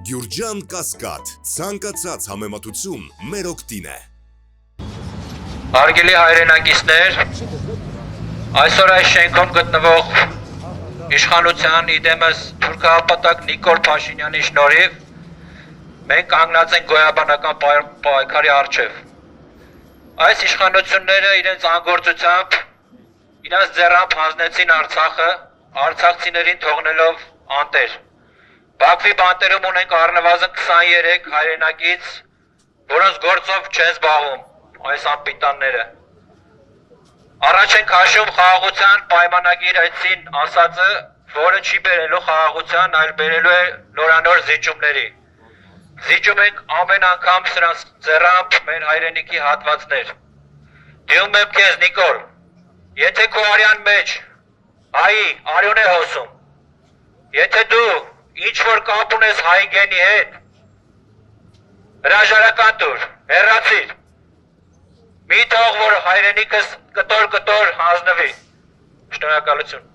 Գյուրջան Կասկադ, ցանկացած համեմատություն մեր օգտին է։ Հարգելի հայրենակիցներ, այսօր այս շենքում գտնվող իշխանության իդեմս թուրքահապատակ Նիկոլ Փաշինյանի շնորհիվ մենք կանգնած ենք գոյաբանական պայքարի առջև։ Այս իշխանությունները իրենց անգործությամբ, իրենց ձեռամբ հանձնեցին Արցախը, արցախցիներին թողնելով անտեր։ Բաքվի բանտերում ունենք առնվազն 23 հայրենակից, որոնց գործով չեն զբաղվում այս անպիտանները։ Առաջ ենք հաշվում խաղաղության պայմանագիր այցին ասածը, որը չի բերելու խաղաղության, այլ բերելու է նորանոր զիջումների։ Զիջում ենք ամեն անգամ սրանց ձեռամբ մեր հայրենիքի հատվածներ։ Դիում եմ քեզ Նիկոլ, եթե քո արյան մեջ հայի արյուն է հոսում, եթե դու ինչ-որ կապ ունես հայի գենի հետ, հրաժարական տուր, հեռացիր, մի թող որ հայրենիքս կտոր հանձնվի։ Շնորհակալություն։